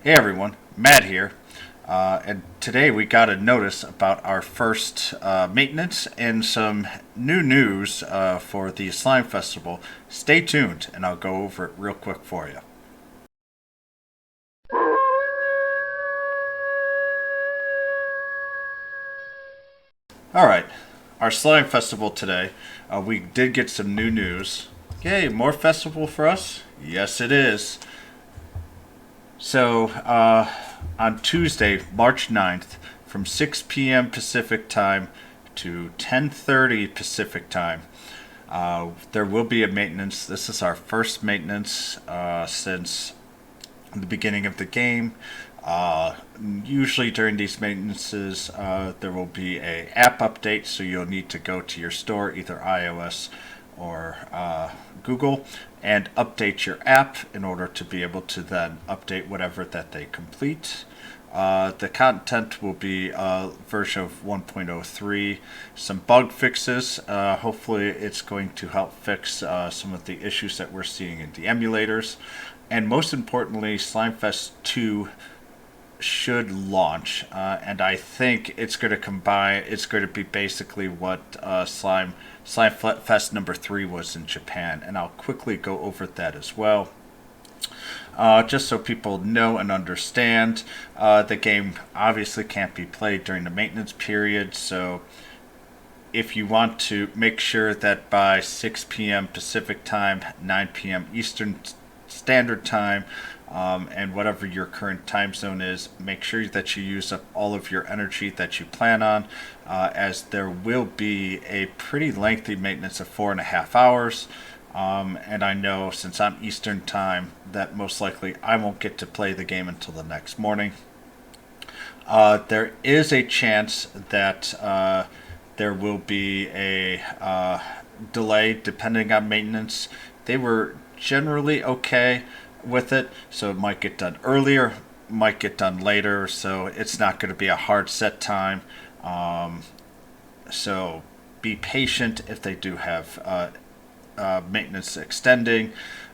Hey everyone, Matt here, and today we got a notice about our first maintenance and some new news for the Slime Festival. Stay tuned, and I'll go over it real quick for you. Alright, our Slime Festival today, we did get some new news. Yay, more festival for us? Yes, it is. So, on Tuesday, March 9th, from 6 p.m. Pacific time to 10:30 Pacific time, there will be a maintenance. This is our first maintenance since the beginning of the game. Usually during these maintenances, there will be a app update, so you'll need to go to your store, either iOS or Google, and update your app in order to be able to then update whatever that they complete. The content will be a version of 1.03, some bug fixes. Hopefully, it's going to help fix some of the issues that we're seeing in the emulators. And most importantly, Slimefest 2 should launch, and I think it's going to combine. It's going to be basically what Slime Fest number 3 was in Japan, and I'll quickly go over that as well. Just so people know and understand, the game obviously can't be played during the maintenance period, so if you want to make sure that by 6 p.m. Pacific time, 9 p.m. Eastern Standard Time, and whatever your current time zone is, make sure that you use up all of your energy that you plan on, as there will be a pretty lengthy maintenance of 4.5 hours. And I know since I'm Eastern Time that most likely I won't get to play the game until the next morning. There is a chance that there will be a delay depending on maintenance. They were generally okay with it, so it might get done earlier, might get done later, so it's not going to be a hard set time. So be patient if they do have maintenance extending.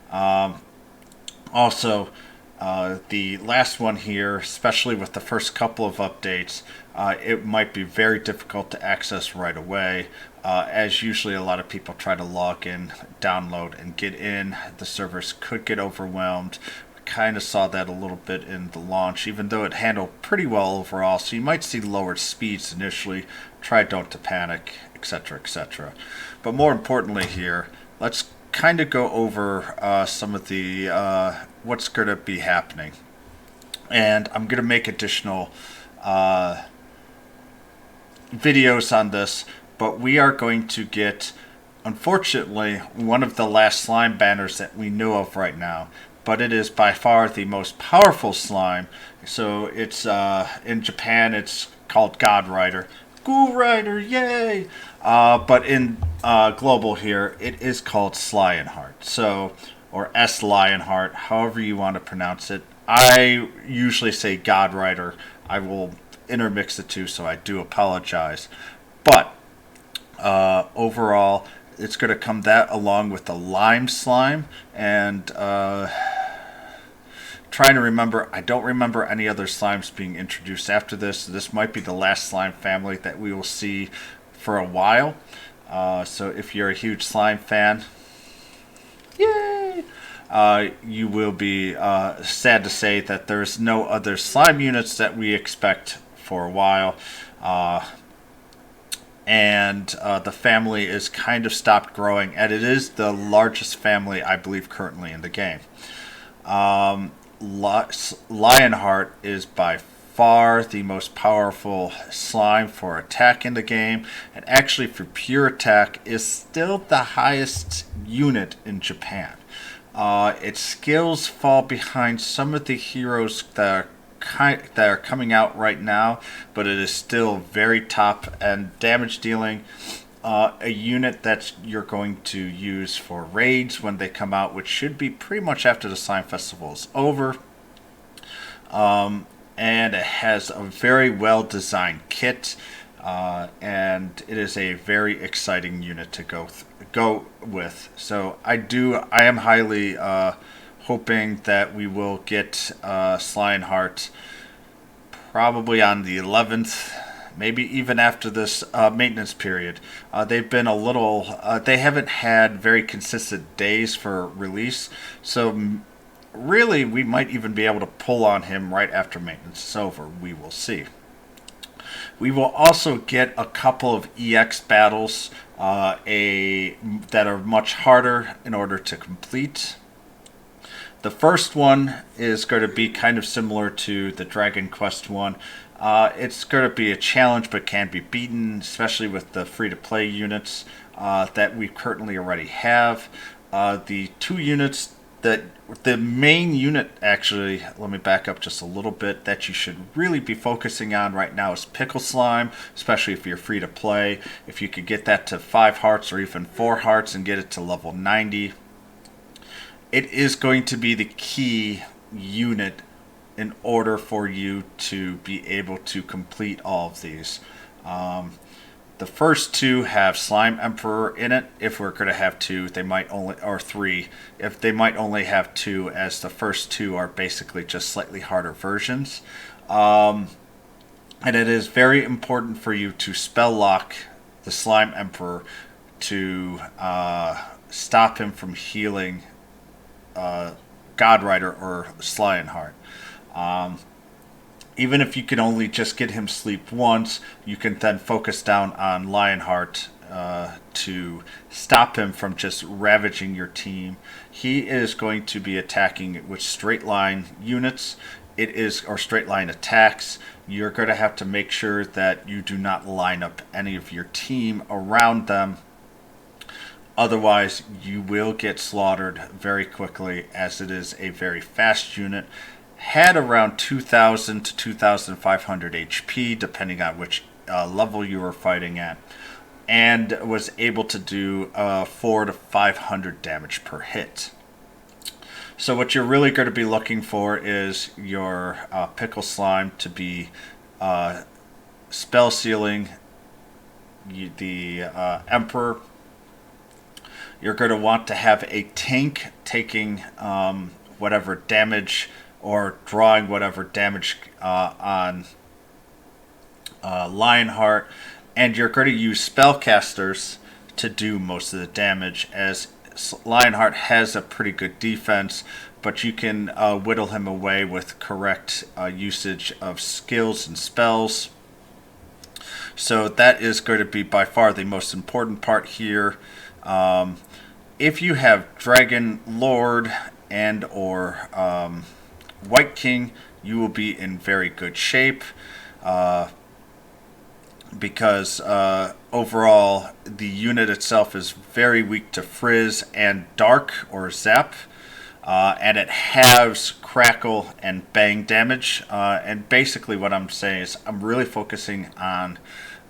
Also, the last one here, especially with the first couple of updates, it might be very difficult to access right away, as usually a lot of people try to log in, download, and get in. The servers could get overwhelmed. We kind of saw that a little bit in the launch, even though it handled pretty well overall, so you might see lower speeds initially. Try don't to panic, etc., etc. But more importantly here, let's kind of go over some of the what's going to be happening, and I'm going to make additional videos on this. But we are going to get, unfortunately, one of the last slime banners that we know of right now. But it is by far the most powerful slime. So it's in Japan, it's called God Rider. Ghoul Rider, yay! But in global here, it is called Slionheart. So, or S Lionheart, however you want to pronounce it. I usually say God Rider. I will intermix the two, so I do apologize. But overall, it's going to come that along with the lime slime, and trying to remember, I don't remember any other slimes being introduced after this. This might be the last slime family that we will see for a while. So if you're a huge slime fan, yay! You will be sad to say that there's no other slime units that we expect for a while. And the family is kind of stopped growing, and it is the largest family, I believe, currently in the game. Lionheart is by far the most powerful slime for attack in the game, and actually for pure attack is still the highest unit in Japan. Its skills fall behind some of the heroes that are coming out right now, but it is still very top and damage dealing. A unit that you're going to use for raids when they come out, which should be pretty much after the Slime Festival is over. And it has a very well designed kit, and it is a very exciting unit to go with. So I am highly hoping that we will get Slionheart probably on the 11th, maybe even after this maintenance period. They've been a little, they haven't had very consistent days for release, so really we might even be able to pull on him right after maintenance is over. We will see. We will also get a couple of EX battles that are much harder in order to complete. The first one is going to be kind of similar to the Dragon Quest one. It's going to be a challenge but can be beaten, especially with the free-to-play units that we currently already have. The two units that the main unit, actually, let me back up just a little bit, that you should really be focusing on right now is Pickle Slime, especially if you're free to play. If you could get that to 5 hearts or even 4 hearts and get it to level 90, it is going to be the key unit in order for you to be able to complete all of these. The first two have Slime Emperor in it. If we're going to have 2, they might only, or 3, if they might only have 2, as the first 2 are basically just slightly harder versions. And it is very important for you to spell lock the Slime Emperor to stop him from healing Godrider or Slionheart. Even if you can only just get him sleep once, you can then focus down on Lionheart to stop him from just ravaging your team. He is going to be attacking with straight line units. Or straight line attacks. You're going to have to make sure that you do not line up any of your team around them. Otherwise, you will get slaughtered very quickly, as it is a very fast unit. Had around 2,000 to 2,500 HP, depending on which level you were fighting at, and was able to do 400 to 500 damage per hit. So what you're really going to be looking for is your Pickle Slime to be spell sealing the Emperor. You're going to want to have a tank taking whatever damage or drawing whatever damage on Lionheart, and you're going to use spellcasters to do most of the damage, as Lionheart has a pretty good defense, but you can whittle him away with correct usage of skills and spells. So that is going to be by far the most important part here. If you have Dragon Lord and or White King, you will be in very good shape, because overall the unit itself is very weak to Frizz and Dark or Zap, and it halves Crackle and Bang damage. And basically what I'm saying is I'm really focusing on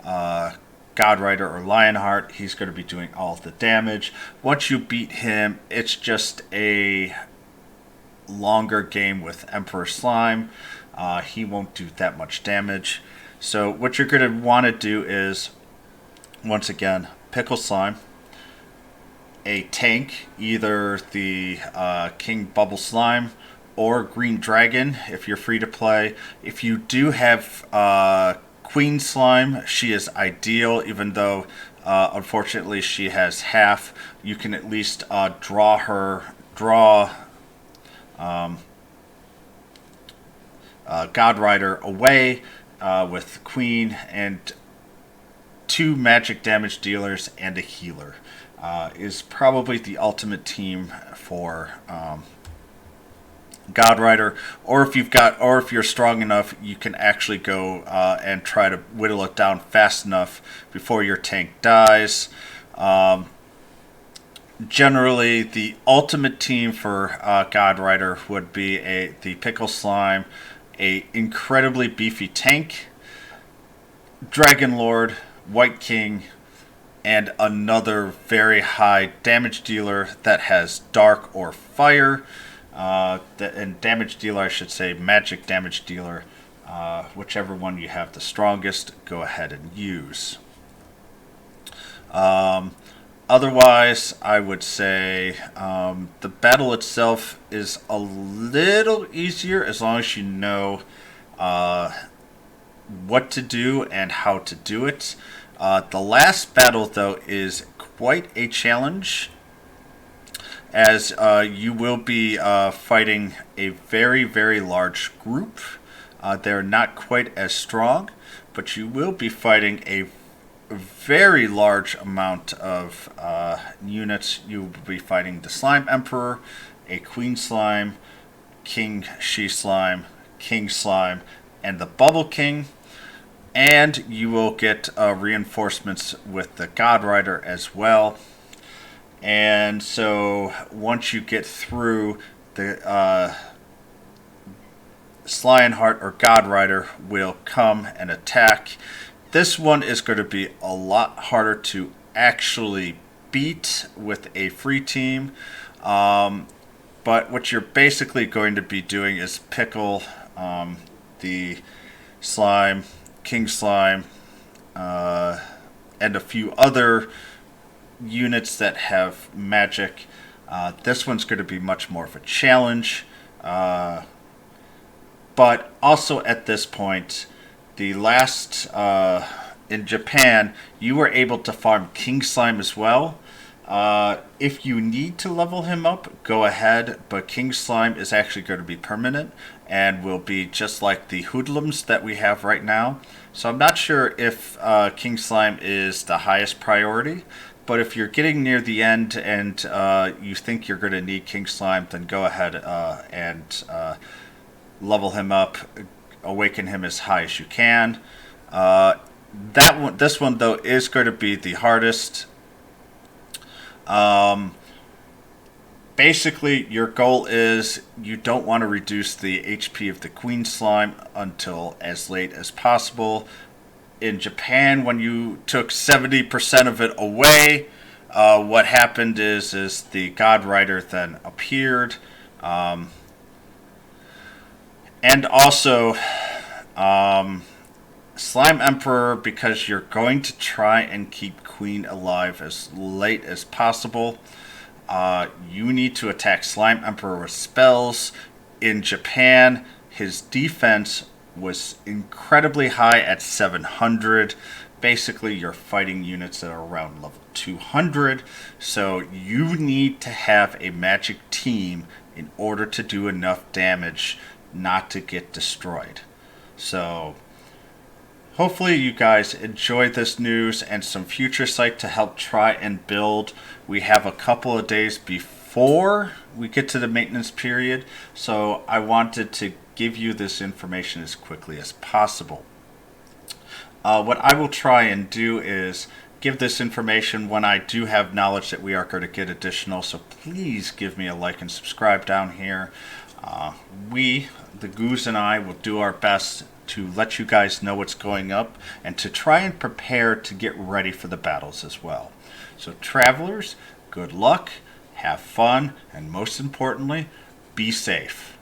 Godrider or Lionheart. He's going to be doing all of the damage. Once you beat him, it's just a longer game with Emperor Slime. He won't do that much damage. So what you're going to want to do is, once again, Pickle Slime, a tank, either the King Bubble Slime or Green Dragon if you're free to play. If you do have Queen Slime, she is ideal, even though unfortunately she has half. You can at least draw Godrider away with Queen, and 2 magic damage dealers and a healer is probably the ultimate team for Godrider. Or if you're strong enough, you can actually go and try to whittle it down fast enough before your tank dies. Generally, the ultimate team for Godrider would be the Pickle Slime, a incredibly beefy tank, Dragon Lord, White King, and another very high damage dealer that has Dark or Fire. And damage dealer, I should say, magic damage dealer. Whichever one you have the strongest, go ahead and use. Otherwise, I would say the battle itself is a little easier as long as you know what to do and how to do it. The last battle, though, is quite a challenge, as you will be fighting a very, very large group. They're not quite as strong, but you will be fighting a very large amount of units. You will be fighting the Slime Emperor, a Queen Slime, King She Slime, King Slime, and the Bubble King. And you will get reinforcements with the God Rider as well. And so once you get through, the Slionheart or God Rider will come and attack. This one is going to be a lot harder to actually beat with a free team. But what you're basically going to be doing is pickle the Slime, King Slime, and a few other units that have magic. This one's going to be much more of a challenge. But also at this point, the last in Japan, you were able to farm King Slime as well. If you need to level him up, go ahead, but King Slime is actually going to be permanent and will be just like the hoodlums that we have right now. So I'm not sure if King Slime is the highest priority, but if you're getting near the end and you think you're going to need King Slime, then go ahead and level him up, awaken him as high as you can. This one though is going to be the hardest. Basically, your goal is you don't want to reduce the HP of the Queen Slime until as late as possible. In Japan, when you took 70% of it away, what happened is the God Rider then appeared. And also, Slime Emperor, because you're going to try and keep Queen alive as late as possible, you need to attack Slime Emperor with spells. In Japan, his defense was incredibly high at 700. Basically, you're fighting units that are around level 200. So you need to have a magic team in order to do enough damage not to get destroyed. So hopefully you guys enjoyed this news and some future sight to help try and build. We have a couple of days before we get to the maintenance period, so I wanted to give you this information as quickly as possible. What I will try and do is give this information when I do have knowledge that we are going to get additional, so please give me a like and subscribe down here. We, the Goose and I, will do our best to let you guys know what's going up and to try and prepare to get ready for the battles as well. So travelers, good luck, have fun, and most importantly, be safe.